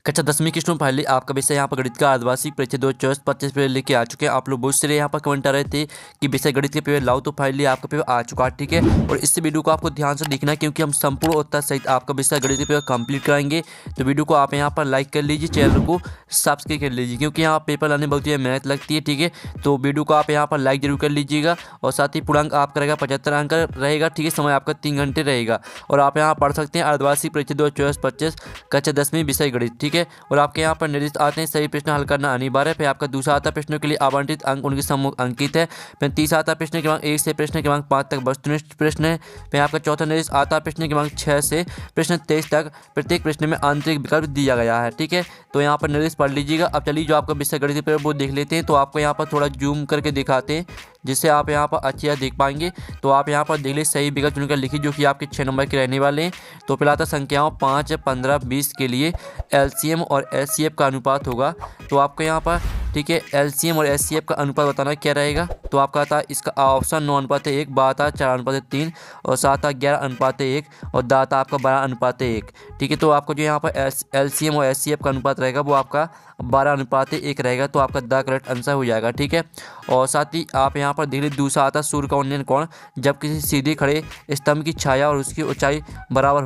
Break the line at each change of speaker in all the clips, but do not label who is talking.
कक्षा 10वीं की स्टूडेंट फाइनली आपका विषय यहाँ पर गणित का आदिवासी परीक्षा 2024-25 पेपर लेके आ चुके हैं। आप लोग बहुत सारे यहाँ पर कमेंट आ रहे थे कि विषय गणित के पेपर लाओ, तो फाइनली आपका पेपर आ चुका है, ठीक है। और इस वीडियो को आपको ध्यान से देखना है क्योंकि हम संपूर्ण उत्तर सहित आपका विषय गणित के पेपर कंप्लीट कराएंगे। तो वीडियो को आप यहाँ पर लाइक कर लीजिए, चैनल को सब्सक्राइब कर लीजिए क्योंकि यहाँ पेपर लाने बहुत ही मेहनत लगती है, ठीक है। तो वीडियो को आप यहाँ पर लाइक जरूर कर लीजिएगा और साथ ही पूर्णांक आपका रहेगा 75 अंक रहेगा, ठीक है। समय आपका 3 घंटे रहेगा और आप यहाँ पढ़ सकते हैं आदिवासी परीक्षा 2024-25 कक्षा 10वीं विषय गणित, ठीक है। और आपके यहाँ पर निर्दिष्ट आते हैं सही प्रश्न हल करना अनिवार्य है। फिर आपका दूसरा आता प्रश्नों के लिए आवंटित अंक उनके सम्मुख अंकित है। फिर तीसरा आता प्रश्न क्रमांक 1 से प्रश्न क्रमांक 5 तक वस्तुनिष्ठ प्रश्न है। फिर आपका चौथा निर्देश आता प्रश्न क्रमांक 6 से प्रश्न 23 तक प्रत्येक प्रश्न में आंतरिक विकल्प दिया गया है, ठीक है। तो यहाँ पर निर्देश पढ़ लीजिएगा। अब चलिए जो आपका विषय गणित पेपर वो देख लेते हैं। तो आपको यहाँ पर थोड़ा जूम करके दिखाते हैं जिससे आप यहाँ पर अच्छी देख पाएंगे। तो आप यहाँ पर देख लीजिए सही विकल्प चुनकर लिखिए जो कि आपके 6 नंबर के रहने वाले हैं। तो पहला आता संख्याओं 5, 15, 20 के लिए एलसीएम और एचसीएफ का अनुपात होगा। तो आपको यहाँ पर, ठीक है, एलसीएम और एचसीएफ का अनुपात बताना क्या रहेगा। तो आपका आता इसका ऑप्शन 9:1, बा आता 4:3 और सात आता 11:1 और दा आता आपका 12:1, ठीक है। तो आपको जो यहाँ पर एलसीएम और एचसीएफ का अनुपात रहेगा वो आपका 12:1 रहेगा। तो आपका द करेक्ट आंसर हो जाएगा, ठीक है। और साथ ही आप यहाँ पर देख लीजिए दूसरा आता सूर्य का उन्नयन कोण जब किसी सीधे खड़े स्तंभ की छाया और उसकी ऊंचाई बराबर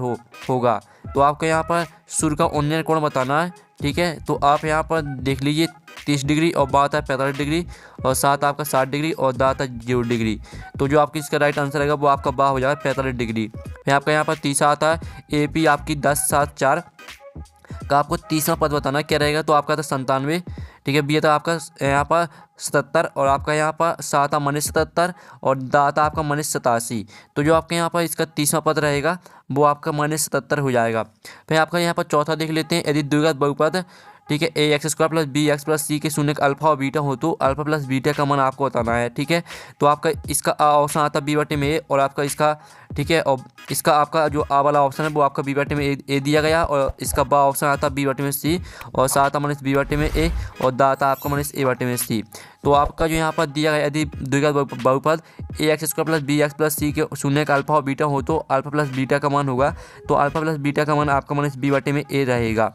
होगा। तो आपको यहाँ पर सूर्य का उन्नयन कोण बताना है, ठीक है। तो आप यहाँ पर देख लीजिए 30 डिग्री और बा आता है 45 डिग्री और सात आपका 60 डिग्री और दा आता 0 डिग्री। तो जो आपकी इसका राइट आंसर रहेगा वो आपका बा हो जाएगा 45 डिग्री। फिर आपका यहाँ पर तीसरा आता है एपी आपकी 10, 7, 4 का आपको तीसरा पद बताना क्या रहेगा। तो आपका था 97, ठीक है। बी था आपका यहाँ पर 77 और आपका यहाँ पर सात -77 और दाता आपका -87। तो जो आपके यहाँ पर इसका तीसरा पद रहेगा वो आपका -77 हो जाएगा। फिर आपका यहाँ पर चौथा देख लेते हैं। यदि द्विघात बहुपद, ठीक है, ax² + bx + c के शून्य का अल्फा और बीटा हो तो अल्फा प्लस बीटा का मान आपको बताना है, ठीक है। तो आपका इसका ऑप्शन आता b/a और आपका इसका, ठीक है, और इसका आपका जो आ वाला ऑप्शन है वो आपका b/a दिया गया और इसका बा ऑप्शन आता b/c और सात -b/a और दा आता आपका -a/c। तो आपका जो यहाँ पर दिया गया यदि द्विघात बहुपद ax² + bx + c के शून्य का अल्फा और बीटा हो तो अल्फा प्लस बीटा का मान होगा। तो अल्फा प्लस बीटा का मान आपका -b/a रहेगा।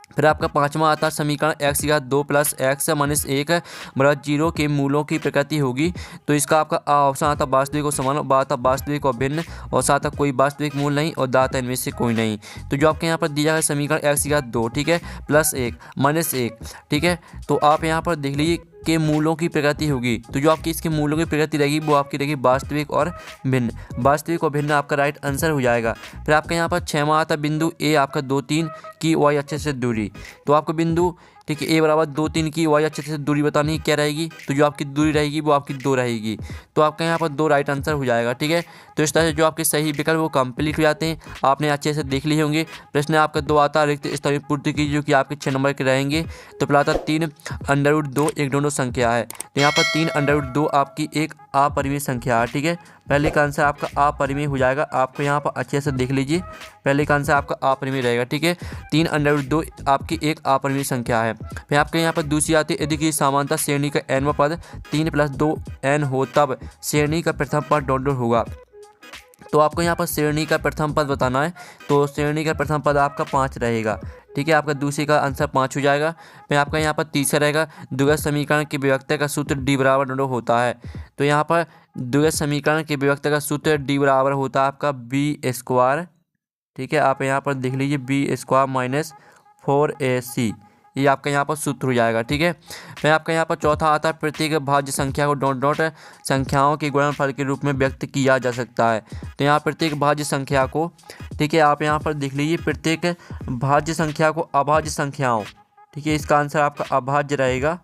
फिर आपका पांचवा आता समीकरण x2 + x - 1 = 0 के मूलों की प्रकृति होगी। तो इसका आपका ऑप्शन आता वास्तविक और समान, बा आता वास्तविक और भिन्न और साथ आता कोई वास्तविक मूल नहीं और दा आता इनमें से कोई नहीं। तो जो आपके यहाँ पर दिया है समीकरण x2, ठीक है, +1 - 1, ठीक है। तो आप यहाँ पर देख लीजिए के मूलों की प्रकृति होगी। तो जो आपकी इसके मूलों की प्रकृति रहेगी वो आपकी रहेगी वास्तविक और भिन्न। वास्तविक और भिन्न आपका राइट आंसर हो जाएगा। फिर आपका यहाँ पर 6वां आता बिंदु ए आपका 2, 3 की y अक्ष से दूरी। तो आपको बिंदु, ठीक है, a = 2, 3 की y अक्ष से दूरी बतानी है क्या रहेगी। तो जो आपकी दूरी रहेगी वो आपकी 2 रहेगी। तो आपका यहाँ पर 2 राइट आंसर हो जाएगा, ठीक है। तो इस तरह से जो आपके सही विकल्प वो कंप्लीट हो जाते हैं। आपने अच्छे से देख लिए होंगे। प्रश्न आपका 2 आता रिक्त स्थान पूर्ति कीजिए जो कि आपके 6 नंबर के रहेंगे। तो पहला आता 3√2 एक दोनों संख्या है। तो यहाँ पर 3√2 आपकी एक अपरिमेय संख्या है, ठीक है। पहले का आंसर आपका अपरिमेय हो जाएगा। आपको यहाँ पर अच्छे से देख लीजिए, पहले का आंसर आपका अपरिमेय रहेगा, ठीक है। 3√2 आपकी एक अपरिमेय संख्या है। फिर आपके यहाँ पर दूसरी आती है यदि कि समानता श्रेणी का nवां पद 3 + 2n हो तब श्रेणी का प्रथम पद डॉट होगा। तो आपको यहाँ पर श्रेणी का प्रथम पद बताना है। तो श्रेणी का प्रथम पद आपका 5 रहेगा, ठीक है। आपका दूसरे का आंसर 5 हो जाएगा। फिर आपका यहाँ पर तीसरा रहेगा द्विघात समीकरण की विभक्ति का सूत्र d = होता है। तो यहाँ पर द्विघात समीकरण की विभक्ति का सूत्र d = होता है आपका b², ठीक है। आप यहाँ पर देख लीजिए b² - 4ac, ये आपका यहाँ पर सूत्र हो जाएगा, ठीक है। फिर आपका यहाँ पर चौथा आता है प्रत्येक भाज्य संख्या को डॉट संख्याओं के गुणनफल के रूप में व्यक्त किया जा सकता है। तो यहाँ प्रत्येक भाज्य संख्या को, ठीक है, आप यहाँ पर देख लीजिए प्रत्येक भाज्य संख्या को अभाज्य संख्याओं, ठीक है, इसका आंसर आपका अभाज्य रहेगा।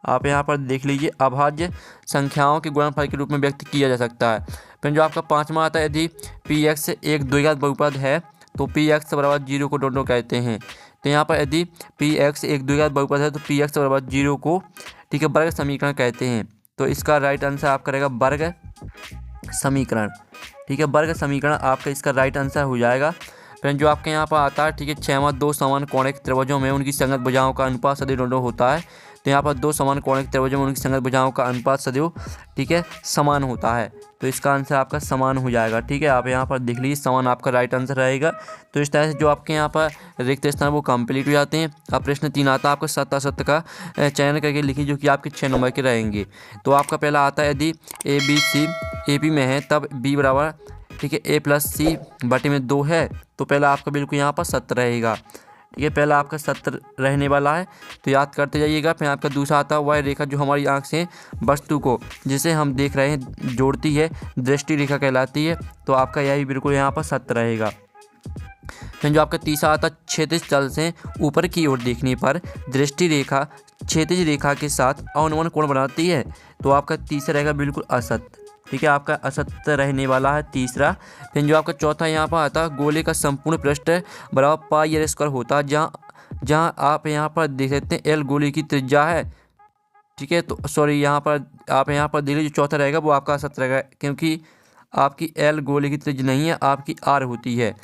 आप यहाँ पर देख लीजिए अभाज्य संख्याओं के गुणनफल के रूप में व्यक्त किया जा सकता है। फिर जो आपका पाँचवा आता है यदि px एक द्विघात बहुपद है तो px = 0 को डॉट कहते हैं। तो यहाँ पर यदि px एक द्विघात बहुपद है तो px = 0 को, ठीक है, वर्ग समीकरण कहते हैं। तो इसका राइट आंसर आपका रहेगा वर्ग समीकरण, ठीक है। वर्ग समीकरण आपका इसका राइट आंसर हो जाएगा। फिर जो आपके यहाँ पर आता है, ठीक है, 6वां 2 समान कोणिक त्रिभुजों में उनकी संगत भुजाओं का अनुपात सदिश डॉट होता है। तो यहाँ पर दो समान कोणिक त्रिभुजों में उनकी संगत भुजाओं का अनुपात सदैव, ठीक है, समान होता है। तो इसका आंसर आपका समान हो जाएगा, ठीक है। आप यहाँ पर देख लीजिए, समान आपका राइट आंसर रहेगा। तो इस तरह से जो आपके यहाँ पर रिक्त स्थान वो कंप्लीट हो जाते हैं। अब प्रश्न 3 आता है आपका सत्य असत्य का चयन करके लिखिए, जो कि आपके 6 नंबर के रहेंगे। तो आपका पहला आता है, यदि A B C A P में है तब बी बराबर, ठीक है, ए प्लस सी बटे में 2 है। तो पहला आपका बिल्कुल यहाँ पर सत्य रहेगा, ठीक है, पहला आपका सत्य रहने वाला है। तो याद करते जाइएगा। फिर आपका दूसरा आता है, वह रेखा जो हमारी आंख से वस्तु को जिसे हम देख रहे हैं जोड़ती है, दृष्टि रेखा कहलाती है। तो आपका यही बिल्कुल यहाँ पर सत्य रहेगा। फिर जो आपका तीसरा आता है, क्षैतिज तल से ऊपर की ओर देखने पर दृष्टि रेखा क्षैतिज रेखा के साथ अवनमन कोण बनाती है। तो आपका तीसरा रहेगा बिल्कुल असत्य, ठीक है, आपका असत्य रहने वाला है तीसरा। फिर जो आपका चौथा यहाँ पर आता है, गोले का संपूर्ण पृष्ठ बराबर पाई आर स्क्वायर होता है, जहाँ आप यहाँ पर देख सकते हैं एल गोले की त्रिज्या है, ठीक है। तो सॉरी, यहाँ पर आप यहाँ पर देख लीजिए, जो चौथा रहेगा वो आपका असत्य रहेगा, क्योंकि आपकी एल गोले की त्रिज्या नहीं है, आपकी आर होती है,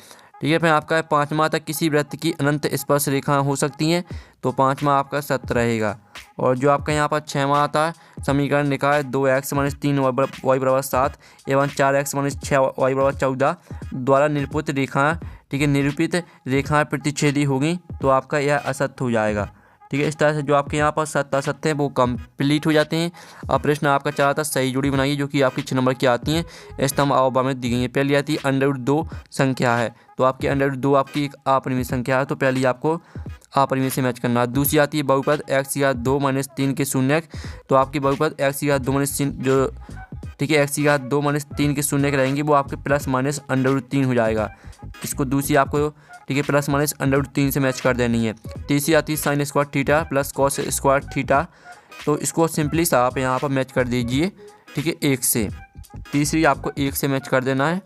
ठीक है। फिर आपका पाँचवा आता है, किसी वृत्त की अनंत स्पर्श रेखाएं हो सकती हैं। तो पाँचवा आपका सत्य रहेगा। और जो आपका यहाँ पर 6वां आता है, समीकरण निकाय 2x - 3 y बराबर 7 एवं 4x - 6 y बराबर 14 द्वारा निरूपित रेखाएं, ठीक है, निरूपित रेखाएं प्रतिच्छेदी होगी। तो आपका यह असत्य हो जाएगा, ठीक है। इस तरह से जो आपके यहाँ पर सत्य असत्य हैं वो कंप्लीट हो जाते हैं। अब प्रश्न आपका चला था, सही जोड़ी बनाइए, जो कि आपकी 6 नंबर की आती हैं। स्तंभ अवयव में दी गई है। पहली आती है √2 संख्या है, तो आपकी √2 आपकी एक अपरिमेय संख्या है, तो पहली आपको अपरिमेय से मैच करना है। दूसरी आती है बहुपद x⁻2 - 3 के शून्यक, तो आपकी बहुपद x⁻2 - 3 जो, ठीक है, x⁻2 - 3 के शून्यक रहेंगे, वो आपके प्लस माइनस √3 हो जाएगा। इसको दूसरी आपको, ठीक है, प्लस माइनस √3 से मैच कर देनी है। तीसरी आती है sin square theta plus cos square theta, तो इसको सिंपली सा आप यहाँ पर मैच कर दीजिए, ठीक है, 1 से। तीसरी आपको 1 से मैच कर देना है।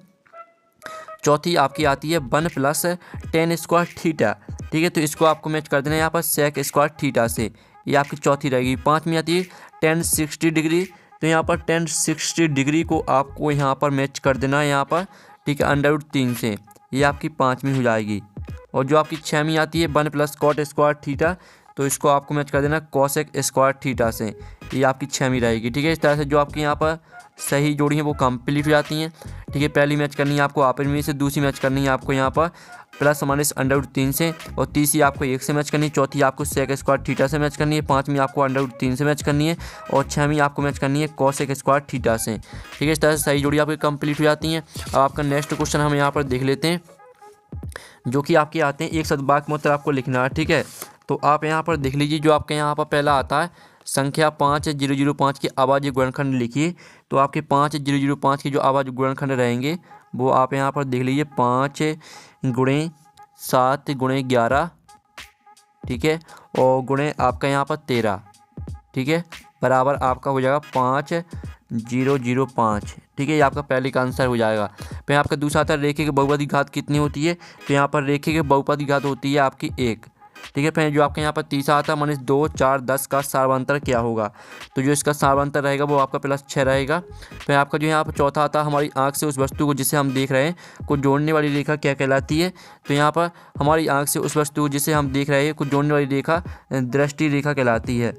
चौथी आपकी आती है 1 + tan स्क्वायर थीटा, ठीक है, तो इसको आपको मैच कर देना है यहाँ पर sec स्क्वायर थीटा से, ये आपकी चौथी रहेगी। पाँचवीं आती है tan 60 डिग्री, तो यहाँ पर tan 60 डिग्री को आपको यहाँ पर मैच कर देना है यहाँ पर, ठीक है, √3 से, ये आपकी पाँचवीं हो जाएगी। और जो आपकी 6वीं आती है 1 + cot स्क्वायर थीटा, तो इसको आपको मैच कर देना cosec स्क्वायर थीटा से, ये आपकी 6वीं रहेगी, ठीक है। इस तरह से जो आपकी यहाँ पर सही जोड़ी है वो कंप्लीट हो जाती हैं, ठीक है। पहली मैच करनी है आपको अपरिमेय से, दूसरी मैच करनी है आपको यहाँ पर प्लस माइनस √3 से, और तीसरी आपको 1 से मैच करनी है, चौथी आपको sec स्क्वायर थीटा से मैच करनी है, पाँचवीं आपको √3 से मैच करनी है, और 6वीं आपको मैच करनी है cosec स्क्वायर थीटा से, ठीक है। इस तरह से सही जोड़ी आपकी कंप्लीट हो जाती हैं। अब आपका नेक्स्ट क्वेश्चन हम यहाँ पर देख लेते हैं, जो कि आपके आते हैं, एक सद्वाक्य में उत्तर आपको लिखना है, ठीक है। तो आप यहाँ पर देख लीजिए, जो आपके यहाँ पर पहला आता है, संख्या 5005 की अभाज्य गुणनखंड लिखिए। तो आपके 5005 की जो अभाज्य गुणनखंड रहेंगे वो आप यहाँ पर देख लीजिए, 5 × 7 × 11, ठीक है, और गुणे आपका यहाँ पर 13, ठीक है, बराबर आपका हो जाएगा 5005, ठीक है, ये आपका पहले का आंसर हो जाएगा। फिर आपका दूसरा आता है, रेखे के बहुपद की घात कितनी होती है। तो यहाँ पर रेखे के बहुपद की घात होती है आपकी 1, ठीक है। फिर जो आपके यहाँ पर तीसरा आता है, -2, 4, 10 का सार्वंतर क्या होगा। तो जो इसका सार्वंतर रहेगा वो आपका +6 रहेगा। फिर आपका जो यहाँ पर चौथा आता है, हमारी आंख से उस वस्तु को जिसे हम देख रहे हैं को जोड़ने वाली रेखा क्या कहलाती है। तो यहाँ पर हमारी आंख से उस वस्तु जिसे हम देख रहे हैं को जोड़ने वाली रेखा दृष्टि रेखा कहलाती है,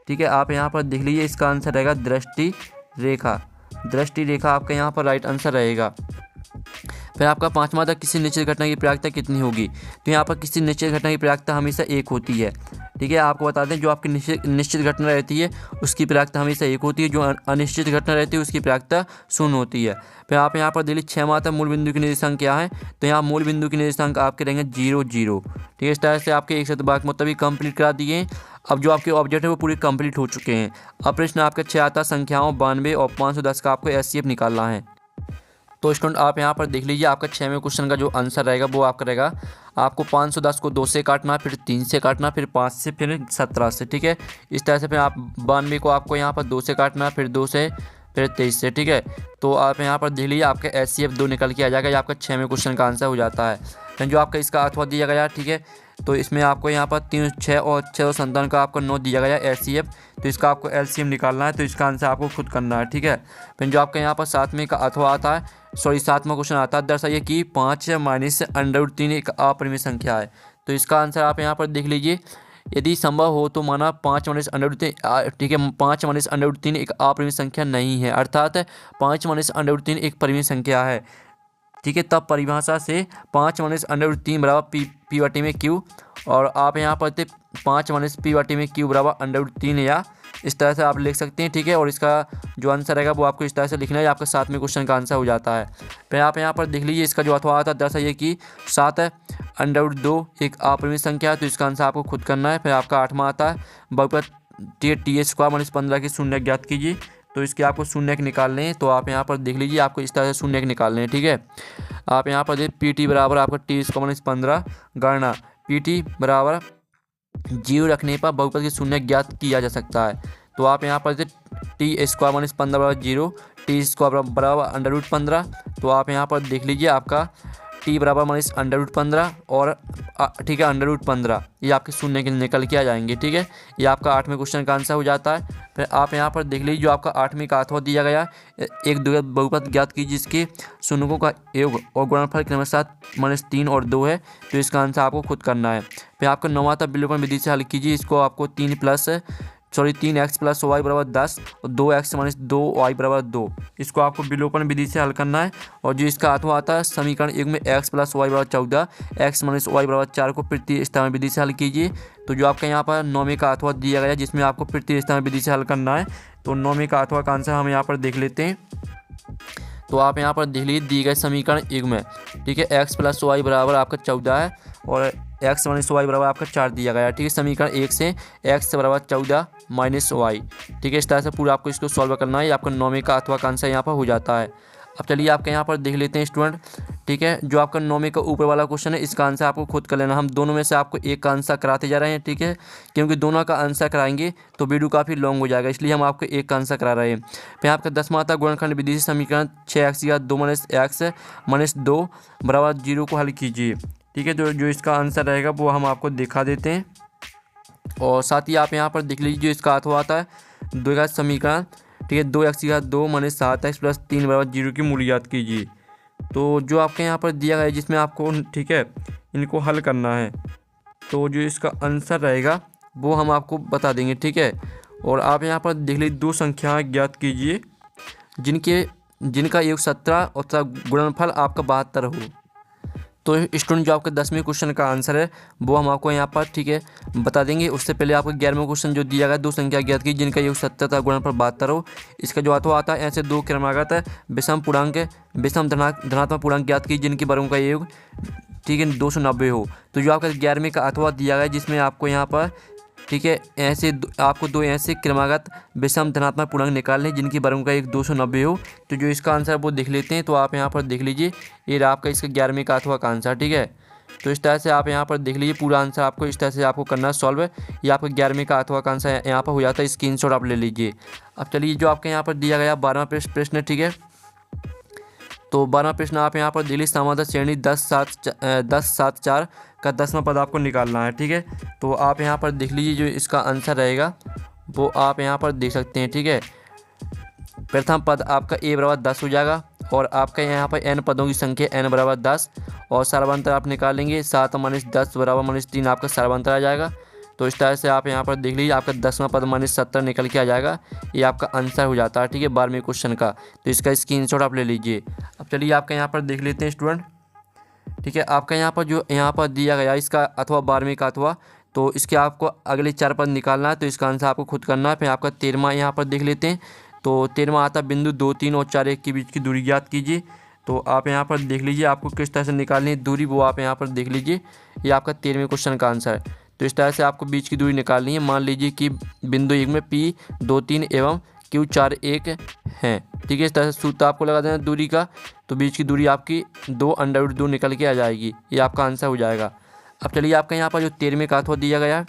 ठीक है। आप यहाँ पर देख लीजिए, इसका आंसर रहेगा दृष्टि रेखा। दृष्टि रेखा आपका यहाँ पर राइट आंसर रहेगा। फिर आपका पाँचवां था, किसी निश्चित घटना की प्रायिकता कितनी होगी। तो यहाँ पर किसी निश्चित घटना की प्रायिकता हमेशा 1 होती है, ठीक है। आपको बता दें, जो आपकी निश्चित घटना रहती है उसकी प्रायिकता हमेशा 1 होती है, जो अनिश्चित घटना रहती है उसकी प्रायिकता 0 होती है। फिर आप यहाँ पर दिल्ली 6वां था, मूल बिंदु की निर्देशांक क्या है। तो यहाँ मूल बिंदु की निर्देशांक आपके रहेंगे 0, 0, ठीक है। इस तरह से आपके एक सद्वाक्य मतलब कंप्लीट करा दिए। अब जो आपके ऑब्जेक्ट है वो पूरे कंप्लीट हो चुके हैं। अब प्रश्न आपका 6 आता, संख्याओं 92 और 510 का आपको HCF निकालना है। तो स्टूडेंट आप यहाँ पर देख लीजिए, आपका 6वें क्वेश्चन का जो आंसर रहेगा वो आपका रहेगा, आपको 510 को 2 से काटना, फिर 3 से काटना, फिर 5 से, फिर 17 से, ठीक है। इस तरह से फिर आप 92 को आपको यहाँ पर 2 से काटना, फिर 2 से, फिर 23 से, ठीक है। तो आप यहाँ पर देख लीजिए, आपका HCF 2 निकल के आ जाएगा, ये आपका 6वें क्वेश्चन का आंसर हो जाता है। फिर जो आपका इसका अथवा दिया गया, ठीक है, तो इसमें आपको यहाँ पर 3, 6 और 657 का आपको 9 दिया गया HCF, तो इसका आपको LCM निकालना है, तो इसका आंसर आपको खुद करना है, ठीक है। फिर जो आपका यहाँ पर 7वें का अथवा आता है, सॉरी 7वां क्वेश्चन आता है, दर्शाइए कि 5 - √3 एक अपरिमेय संख्या है। तो इसका आंसर आप यहाँ पर देख लीजिए, यदि संभव हो तो माना 5 माइनस अंडर रूट 3, ठीक है, 5 माइनस अंडर रूट 3 एक अपरिमेय संख्या नहीं है, अर्थात 5 माइनस अंडर रूट 3 एक परिमेय संख्या है, ठीक है। तब परिभाषा से 5 माइनस अंडर रूट 3 बराबर पी बटे में क्यू, और आप यहाँ पर 5 माइनस पी बटे में क्यू बराबर अंडर रूट 3 या इस तरह से आप लिख सकते हैं, ठीक है। और इसका जो आंसर रहेगा वो आपको इस तरह से लिखना है, आपका 7वें क्वेश्चन का आंसर हो जाता है। फिर आप यहाँ पर देख लीजिए इसका जो अथवा आता है, दरअसल ये कि 7 अंडर रूट 2 एक अपरिमेय संख्या है, तो इसका आंसर आपको खुद करना है। फिर आपका 8वां आता है बहुपद टी स्क्वायर माइनस 15 की शून्य ज्ञात कीजिए, तो इसके आपको शून्य निकालने हैं। तो आप यहाँ पर देख लीजिए आपको इस तरह से शून्य निकालने हैं, ठीक है। आप यहाँ पर पी टी बराबर आपका टी स्क्वायर माइनस 15 गणना पी टी बराबर 0 रखने पर बहुपद की शून्य ज्ञात किया जा सकता है। तो आप यहाँ पर टी स्क्वायर माइनस 15 बराबर 0, टी स्क्वायर बराबर अंडर रूट 15, तो आप यहाँ पर देख लीजिए आपका टी बराबर माइनस अंडर रूट 15 और ठीक है अंडर रूट 15 ये आपके शून्य के निकल के आ जाएंगे, ठीक है। ये आपका 8वें क्वेश्चन का आंसर हो जाता है। फिर आप यहाँ पर देख लीजिए जो आपका 8वें का अथवा दिया गया, एक द्विघात बहुपद ज्ञात कीजिए जिसके शून्यों का योग और गुणनफल क्रमशः -3 और 2 है, तो इसका आंसर आपको खुद करना है। फिर आपका 9वां था विलोपन विधि से हल कीजिए, इसको आपको 3x प्लस वाई बराबर 10 और 2x माइनस 2y बराबर 2, इसको आपको विलोपन विधि से हल करना है। और जो इसका अथवा आता है समीकरण 1 में x प्लस वाई बराबर 14, x माइनस वाई बराबर 4 को प्रतिस्थापन विधि से हल कीजिए। तो जो आपका यहाँ पर 9वें का अथवा दिया गया जिसमें आपको प्रतिस्थापन विधि से हल करना है, तो 9वें का अथवा का आंसर हम यहाँ पर देख लेते हैं। तो आप यहाँ पर देख लीजिए दिए गए समीकरण 1 में, ठीक है, x प्लस वाई बराबर आपका 14 है और x माइनस वाई बराबर आपका 4 दिया गया है, ठीक है। समीकरण 1 से x बराबर 14 माइनस वाई, ठीक है, इस तरह से पूरा आपको इसको सॉल्व करना है। आपका 9वें का अथवा का आंसर यहाँ पर हो जाता है। अब चलिए आपके यहाँ पर देख लेते हैं स्टूडेंट, ठीक है, जो आपका 9वें का ऊपर वाला क्वेश्चन है इसका आंसर आपको खुद कर लेना। हम दोनों में से आपको एक का आंसर कराते जा रहे हैं, ठीक है, क्योंकि दोनों का आंसर कराएंगे तो वीडियो काफ़ी लॉन्ग हो जाएगा, इसलिए हम आपको एक का आंसर करा रहे हैं। फिर आपका 10वां था गुणनखंड विधि से समीकरण 6x या 2 माइनस x माइनस 2 बराबर 0 को हल कीजिए, ठीक है। जो इसका आंसर रहेगा वो हम आपको दिखा देते हैं। और साथ ही आप यहाँ पर देख लीजिए जो इसका अथवा आता है द्विघात समीकरण, ठीक है, 2x या 2 माइनस 7x प्लस 3 बराबर 0 की मूल्य ज्ञात कीजिए। तो जो आपके यहाँ पर दिया गया है जिसमें आपको, ठीक है, इनको हल करना है, तो जो इसका आंसर रहेगा वो हम आपको बता देंगे, ठीक है। और आप यहाँ पर देख लीजिए दो संख्याएँ ज्ञात कीजिए जिनका योग 17 और गुणनफल आपका 72 हो। तो स्टूडेंट जो आपका 10वें क्वेश्चन का आंसर है वो हम आपको यहाँ पर, ठीक है, बता देंगे। उससे पहले आपको 11वां क्वेश्चन जो दिया गया, दो संख्या ज्ञात की जिनका योग 70 था गुणनफल 72 हो। इसका जो अथवा आता है ऐसे दो क्रमागत विषम धनात्मक पूर्णांक ज्ञात की जिनके वर्गों का योग, ठीक है, 290 हो। तो जो आपका 11वें का अथवा दिया गया जिसमें आपको यहाँ पर, ठीक है, ऐसे आपको दो ऐसे क्रमागत विषम धनात्मक पूर्णांक निकालने जिनकी वर्गों का एक 290 हो। तो जो इसका आंसर वो देख लेते हैं। तो आप यहाँ पर देख लीजिए ये आपका इसका 11वें का अथवा का आंसर, ठीक है। तो इस तरह से आप यहाँ पर देख लीजिए पूरा आंसर आपको इस तरह से आपको करना है सॉल्व। ये आपका 11वें का अथवा का आंसर यहाँ पर हो जाता है, स्क्रीनशॉट आप ले लीजिए। अब चलिए जो आपके यहाँ पर दिया गया 12वां प्रश्न, ठीक है। तो 12वां प्रश्न आप यहाँ पर देख लीजिए समाधान श्रेणी 10-7-4 का 10वां पद आपको निकालना है, ठीक है। तो आप यहाँ पर देख लीजिए जो इसका आंसर रहेगा वो आप यहाँ पर देख सकते हैं, ठीक है। प्रथम पद आपका a बराबर 10 हो जाएगा और आपका यहाँ पर n पदों की संख्या n बराबर 10 और सर्वांतर आप निकालेंगे 7 माइनस 10 बराबर माइनस 3 आपका सर्वांतर आ जाएगा। तो इस तरह से आप यहाँ पर देख लीजिए आपका 10वां पद माइनस 70 निकल के आ जाएगा। ये आपका आंसर हो जाता है, ठीक है, 12वें क्वेश्चन का। तो इसका स्क्रीनशॉट आप ले लीजिए। अब चलिए आपका यहाँ पर देख लेते हैं स्टूडेंट, ठीक है। आपका यहाँ पर जो यहाँ पर दिया गया इसका अथवा 12वें का अथवा, तो इसके आपको अगले 4 पद निकालना है। तो इसका आंसर आपको खुद करना है। फिर आपका 13वां यहाँ पर देख लेते हैं। तो 13वां आता बिंदु 2, 3 और 4, 1 के बीच की दूरी ज्ञात कीजिए। तो आप यहाँ पर देख लीजिए आपको किस तरह से निकालनी है दूरी, वो आप यहाँ पर देख लीजिए। ये आपका 13वें क्वेश्चन का आंसर है। तो इस तरह से आपको बीच की दूरी निकालनी है। मान लीजिए कि बिंदु 1 में P 2, 3 एवं Q 4, 1 हैं, ठीक है। इस तरह से सूत्र आपको लगा देना दूरी का। तो बीच की दूरी आपकी 2√2 निकल के आ जाएगी। ये आपका आंसर हो जाएगा। अब चलिए आपका यहाँ पर जो 13वें का अथवा दिया गया है,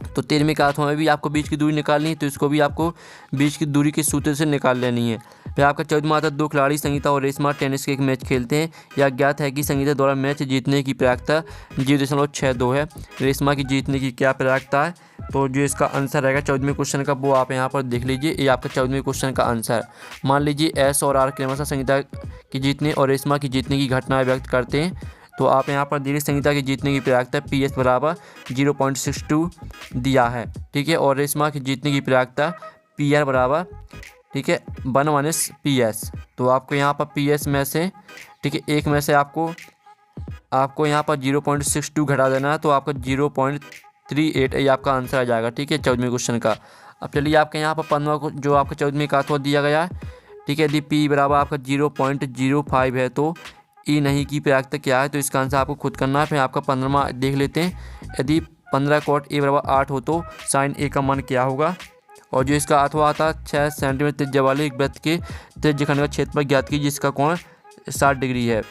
तो 13वें का अथवा में भी आपको बीच की दूरी निकालनी है। तो इसको भी आपको बीच की दूरी के सूत्र से निकाल लेनी है। फिर आपका 14वां आता 2 खिलाड़ी संगीता और रेशमा टेनिस के एक मैच खेलते हैं। यह ज्ञात है कि संगीता द्वारा मैच जीतने की प्रायिकता 0.62 है। रेशमा की जीतने की क्या प्रायिकता है? तो जो इसका आंसर रहेगा 14वें क्वेश्चन का वो आप यहाँ पर देख लीजिए। ये आपका 14वें क्वेश्चन का आंसर है। मान लीजिए एस और आर क्रमशः संगीता की जीतने और रेशमा की जीतने की घटनाएं व्यक्त करते हैं। तो आप यहाँ पर दीर्घ संहिता की जीतने की प्रयागता PS बराबर 0.62 दिया है, ठीक है। और रेशमा की जीतने की प्रयागता PR बराबर, ठीक है, 1 - PS। तो आपको यहाँ पर PS में से, ठीक है, एक में से आपको यहाँ पर 0.62 घटा देना है, तो आपका 0.38 ये आपका आंसर आ जाएगा, ठीक है, 14वें क्वेश्चन का। अब चलिए आपके यहाँ पर 15वां को जो आपका 14वें का अथवा दिया गया है, ठीक है, यदि P बराबर आपका 0.05 है तो E नहीं की प्रयागता क्या है, तो इसका आंसर आपको खुद करना है। फिर आपका 15वां देख लेते हैं, यदि 15 cot A बराबर 8 हो तो sin A का मान क्या होगा। और जो इसका अथवा आता है 6 सेंटीमीटर त्रिज्या वाले एक वृत्त के त्रिज्यखंड का क्षेत्रफल ज्ञात कीजिए जिसका कोण 60 डिग्री है।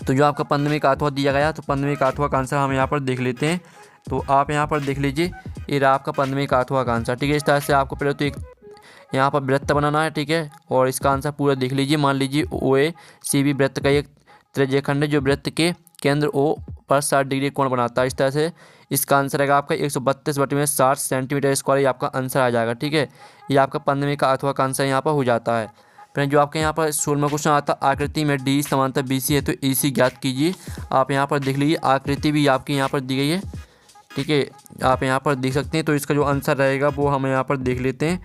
तो जो आपका 15वें का अथवा दिया गया, तो 15वें का अथवा का आंसर हम यहाँ पर देख लेते हैं। तो आप यहाँ पर देख लीजिए, ये रहा आपका 15वें का अथवा का आंसर, ठीक है। इस तरह से आपको पहले तो एक यहाँ पर वृत्त बनाना है, ठीक है, और इसका आंसर पूरा देख लीजिए। मान लीजिए OACB वृत्त का एक त्रिज्यखंड है जो वृत्त के केंद्र O पर 60 डिग्री कोण बनाता है। इस तरह से इसका आंसर आएगा आपका 132/60 सेंटीमीटर स्क्वायर, ये आपका आंसर आ जाएगा, ठीक है। ये आपका 15वें का अथवा का आंसर यहाँ पर हो जाता है। फिर जो आपके यहाँ पर 16वां क्वेश्चन आता है, आकृति में D समांतर BC है तो EC ज्ञात कीजिए। आप यहाँ पर देख लीजिए, आकृति भी आपकी यहाँ पर दी गई है, ठीक है, आप यहाँ पर देख सकते हैं। तो इसका जो आंसर रहेगा वो हम यहाँ पर देख लेते हैं।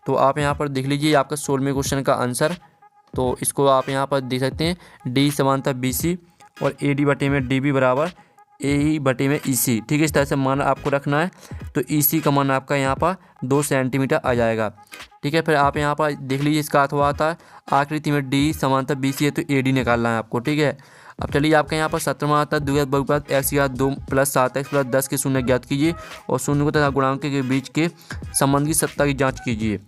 तो आप यहाँ पर देख लीजिए आपका 16वें क्वेश्चन का आंसर, तो इसको आप यहाँ पर देख सकते हैं, D समांतर BC और AD/DB बराबर AE/EC, ठीक है। इस तरह से मान आपको रखना है। तो EC का मान आपका यहाँ पर 2 सेंटीमीटर आ जाएगा, ठीक है। फिर आप यहाँ पर देख लीजिए, इसका अथवा आता है आकृति में D समांतर BC है तो AD निकालना है आपको, ठीक है। अब चलिए आपके यहाँ पर 17वां आता है, द्विघात बहुपद x की घात 2 + 7x + 10 के शून्य ज्ञात कीजिए और शून्य तथा गुणांक के बीच के संबंध की सत्ता की जाँच कीजिए।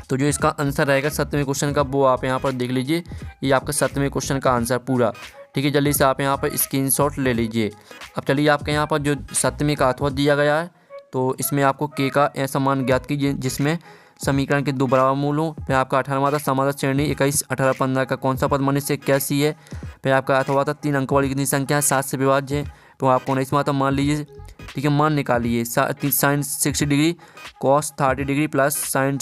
तो जो इसका आंसर रहेगा 7वें क्वेश्चन का, वो आप यहाँ पर देख लीजिए, ये आपका 7वें क्वेश्चन का आंसर पूरा, ठीक है। जल्दी से आप यहाँ पर स्क्रीनशॉट ले लीजिए। अब चलिए आपके यहाँ पर जो 7वें का अथवा दिया गया है, तो इसमें आपको K का ऐसा मान ज्ञात कीजिए जिसमें समीकरण के 2 बराबर मूल हो। फिर आपका 18वां था, समाधान श्रेणी 21, 18, 15 का कौन सा पद मनुष्य से 81 है। फिर आपका अथवा था 3 अंक वाली कितनी संख्या है 7 से विभाज्य है। तो आपको 19वां था, मान लीजिए, ठीक है, मान निकालिए sin 60 degree cos 30 degree plus sin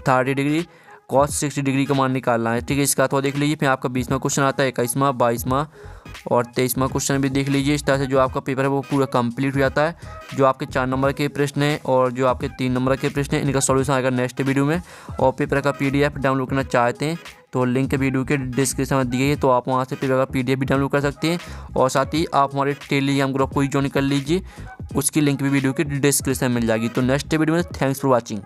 30 degree cos 60 degree का मान निकालना है, ठीक है। इसका अथवा देख लीजिए। फिर आपका 20वां क्वेश्चन आता है, 21वां, 22वां और 23वां क्वेश्चन भी देख लीजिए। इस तरह से जो आपका पेपर है वो पूरा कंप्लीट हो जाता है। जो आपके 4 नंबर के प्रश्न हैं और जो आपके 3 नंबर के प्रश्न हैं, इनका सॉल्यूशन आएगा नेक्स्ट वीडियो में। और पेपर का PDF डाउनलोड करना चाहते हैं तो लिंक वीडियो के डिस्क्रिप्शन में दी गई है, तो आप वहां से पेपर का PDF भी डाउनलोड कर सकते हैं। और साथ ही आप हमारे टेलीग्राम ग्रुप को ही ज्वाइन कर लीजिए, उसकी लिंक भी वीडियो के डिस्क्रिप्शन में मिल जाएगी। तो नेक्स्ट वीडियो में थैंक्स फॉर वॉचिंग।